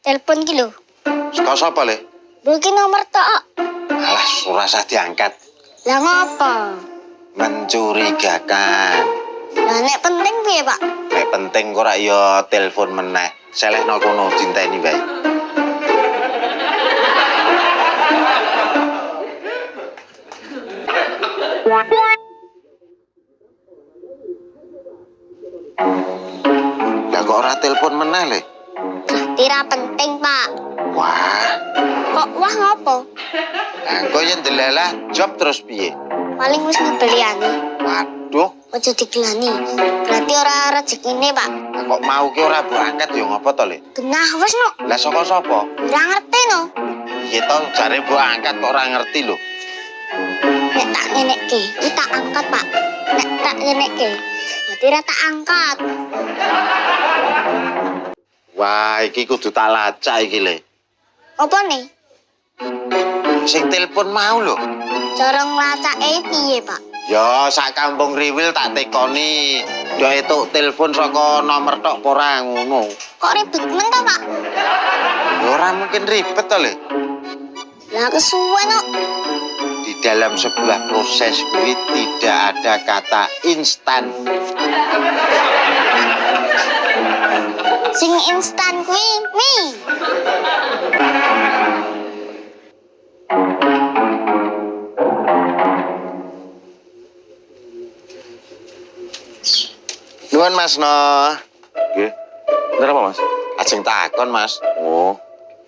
Telepon ki lho. Saka sapa le? Lho ki nomor tok. Alah, ora usah diangkat. Lah ngopo? Mencurigakan. Lah nek penting piye, Pak? Nek penting kok ora ya telepon meneh. Selehno kono dinteni wae. Lah kok ora telepon meneh le? Tira penting, Pak. Wah, Kok wah ngopo? engko yen delalah job terus piye? Paling wis ngebeliani. Waduh, Ojo digelani. Berarti ora rezekine, Pak. lah kok mau ki ora mbok angkat ya ngopo to le? Genah wis no. Lah saka sapa? Ora ngerti no. Iya to, jare mbok angkat kok ora ngerti lho. Nek tak ngenekke, iki tak angkat, Pak. Nek tak ngenekke, berarti ora tak angkat. Wah, iki kudu tak lacak iki le. Apa nih? Sing telepon mau lho. Cara nglacake piye, Pak? Ya, sak kampung riwil tak tekoni. Yo etuk telepon saka nomor tok apa ora ngono. Kok ribet men to, Pak? Ya ora mungkin ribet to, Le. Lah kesuwen kok. Di dalam sebuah proses kuwi tidak ada kata instan. Sing instan kuwi mie. Nuwun Mas No. Nggih. Bener apa, Mas? Ajeng takon, Mas. Oh,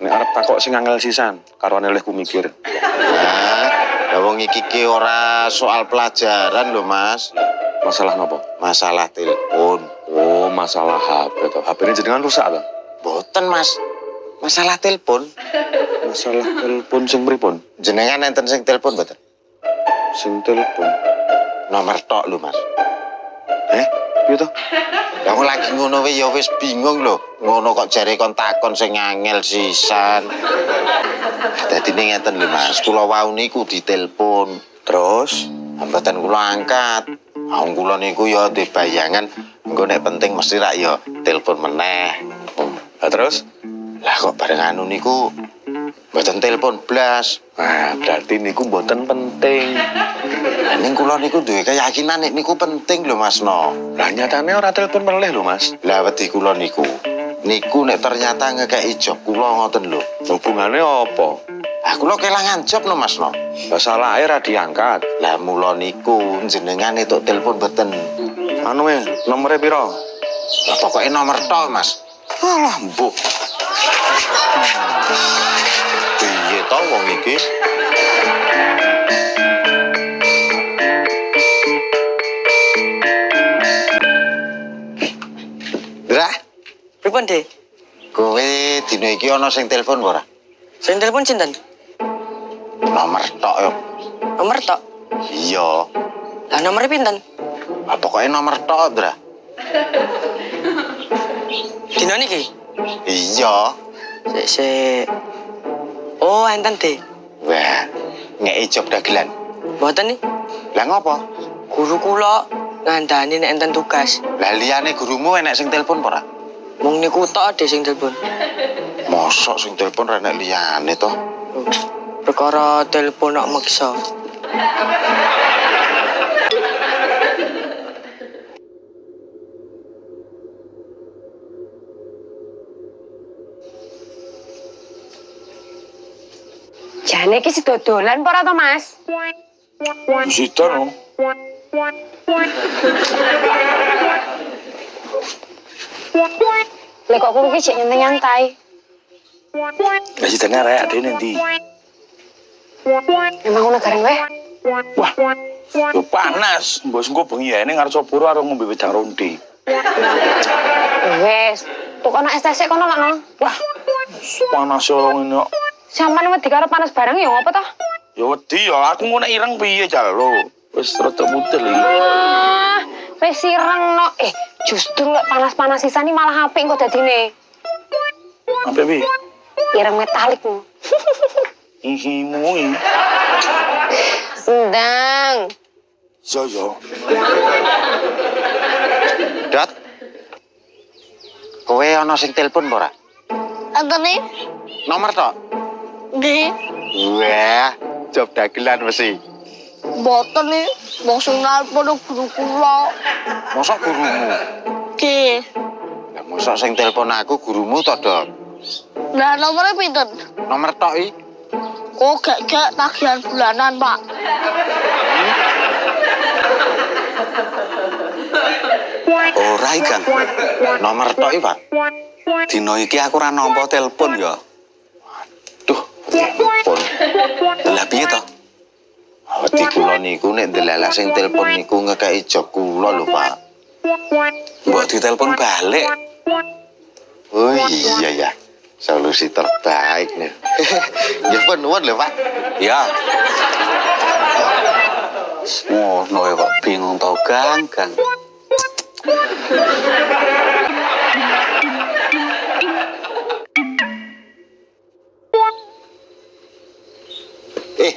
nek arep takok sing angel sisan, karone olehku mikir. Nah, lah wong iki ki ora soal pelajaran lho, Mas. Masalah nopo? Masalah telepon. Oh, masalah HP to. HP-ne jenengan rusak to? Boten, Mas. Masalah telepon. Masalah telepon sing pripun? Jenengan enten sing telepon boten? Sing telepon. Nomor tok lho, Mas. Piye to? Lah kok lagi ngono wae ya wis bingung lho. Ngono kok jare kon takon sing angel sisan. Dadine ngeten lho, Mas. Kula wau niku ditelepon. Terus Mboten kula angkat. Wong kula niku ya ndek bayangan engko nek penting mesti rak ya telepon meneh. Lah terus? Lah kok bareng anu niku mboten telepon blas. Nah, berarti niku mboten penting. Lah ning kula niku duwe keyakinan nek niku penting lho, Mas No. Lah nyatane ora telepon meleh lho, Mas. Lah wedi kula niku. Niku nek ternyata ngekeki job kula ngoten lho. Hubungane apa? Lah kula kelangan job no, Mas No. Lah salah ae ra diangkat. Lah mula niku jenengan entuk telepon boten. Anu nomere pira? Lah pokoke nomor tok, Mas. Alah, mbok. Piye to wong iki? Dra, Pripun, Dik? kowe dina iki ana sing telepon ora? Sing telepon sinten? Nomor tok yo. Nomor tok. Iya. Lah nomere pinten? Lah pokoke nomor tok, Dra. Dina niki? Iya. Sik. Oh, enten, Dik. Wah, ngeki job dagelan. Mboten nih. Lah ngopo? Guru kula ngandani nek enten tugas. Lah liyane gurumu enek sing telepon ora? Mung niku tok Dik sing telepon. Mosok sing telepon ra enek liyane to? Perkara telepon nak maksa. Jane iki dodolan apa ora to, Mas? Sita no. Lek kok kuwi sik nyantai-nyantai. Lah sitane arek dene ndi? Emang ngono gareng wae. Wah. Yo panas, mbok engko bengi ae ning ngarep pura arep ngombe wedang ronde. Wes, tukono es teh kono lho. Wah. Panas yo ngene. Sampeyan wedi karo panas bareng ya ngopo to? Ya wedi ya, aku ngono ireng piye jalo. Wis rada mudel iki. Ah, wis ireng no. Justru lek panas-panas sisan iki malah apik kok dadine. Sampai piye? Ireng metalik. Ihimu iki. Ndang. Yo. Dot. Kowe ana sing telepon ora? Enten nih? Nomor tok. Nggih. Wah, job dagelan mesti. Mboten nih. Wong sing nelpon guru kula. Mosok gurumu? Nggih. Lah mosok sing telepon aku gurumu to, Dok? Lah nomornya pinten? Nomor tok iki. Oh, gak tagihan bulanan, Pak. Ora iki, Kang. Nomor tok iki, Pak. Dino iki aku ora nampa telepon ya. Duh, telepon. Lah piye to? Wedi kula niku nek ndelala sing telepon niku ngekeki job kula lho, Pak. Mbok ditelepon balik. Oh iya ya. Solusi terbaik nih. Nggih pun nuwun lho, Pak. Ya. Ngono ya kok bingung to, Kang.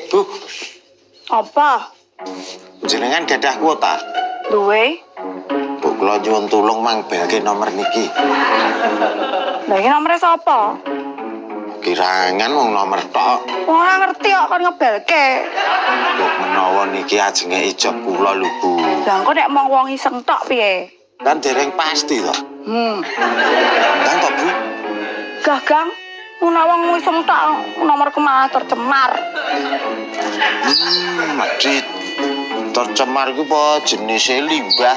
Bu, Apa? jenengan gadah kuota. Duwe? Bu, kula nyuwun tulung mangbelke nomor niki. Lah iki nomere sapa? Kirangan wong nomor tok. Wong ora ngerti kok kon ngebelke. Bu, menawa niki ajenge job kula lho, Bu. Lah engko nek mong wong iseng tok piye? Kan dereng pasti to. Kan to, Bu? Gagang. Menawa wong iseng tok nomorku malah tercemar. Madrid. Tercemar ku apa jenisnya limbah.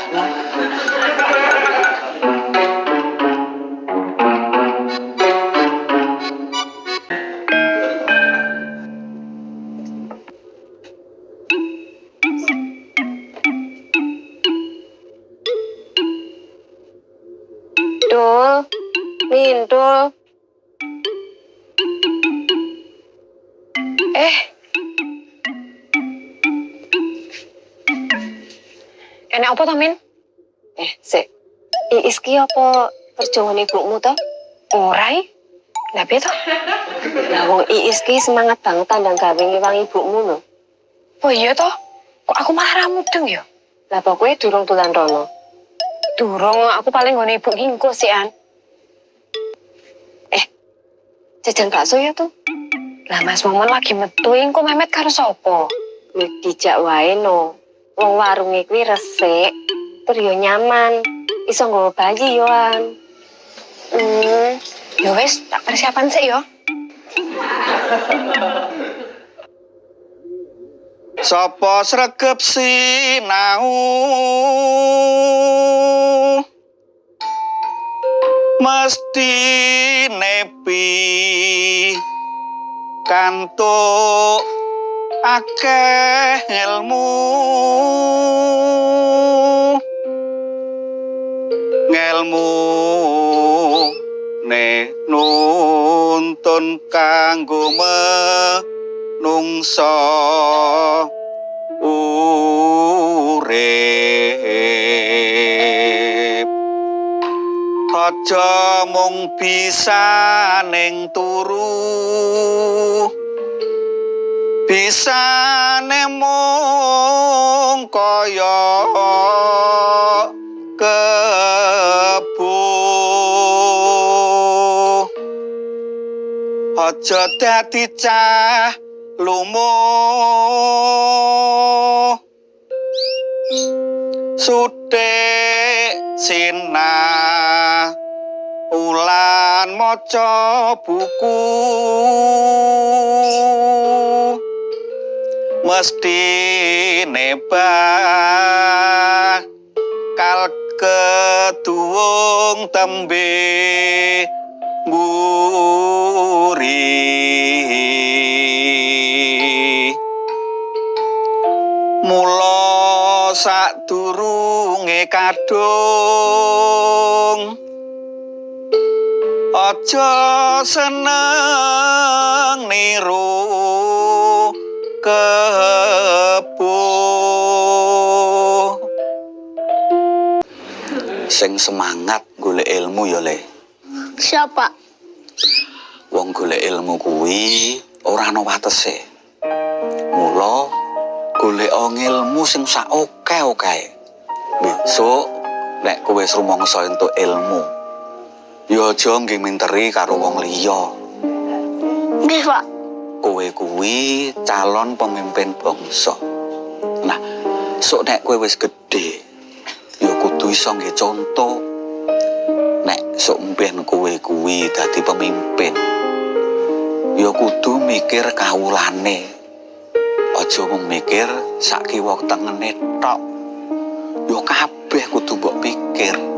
Dul, Dul. Enak apa to, Min? Sik. Iis ki apa terjungan ibumu to? Ora i. Lah piye to? Lah wong Iis ki semangat banget tandang gawe ngiwang ibumu lho. Oh iya to? Kok aku malah ra mudeng ya? Lah pokoke durung dolan rono. Durung, aku paling nggone ibu ki engko sik an. Jajan bakso ya tuh. Lah Mas Momon lagi metu engko memet karo sapa? Wis dijak wae no. Wong warunge kuwi resik, tur yo nyaman. Iso nggawa bayi yoan. Yo wis tak persiapan sik yo. Sapa sregep sinau mesti nepi kantuk akeh ilmu ngelmu ne nuntun kanggo menungso urip aja mung bisa ning turu bisa mung kaya kebo aja dadi cah lumuh sithik sinah ulan maca buku mesti nebak kal ketuwung tembe mburi mula sadurunge kadung aja seneng niru kebo sing semangat golek ilmu ya Le. Siapa? Wong golek ilmu kuwi ora ana watese. Mula golek ilmu sing sak oke-oke. Besok nek kowe wis rumangsa entuk ilmu, Ya aja nggih karo wong liya. Nggih, Pak. Kowe kuwi calon pemimpin bangsa. Nah, sok nek kowe wis gedhe, ya kudu iso nggih contoh. Nek sok mben kowe kuwi dadi pemimpin, ya kudu mikir kawulane. Aja mung mikir sak kiwa tengene tok. Ya kabeh kudu mbok pikir.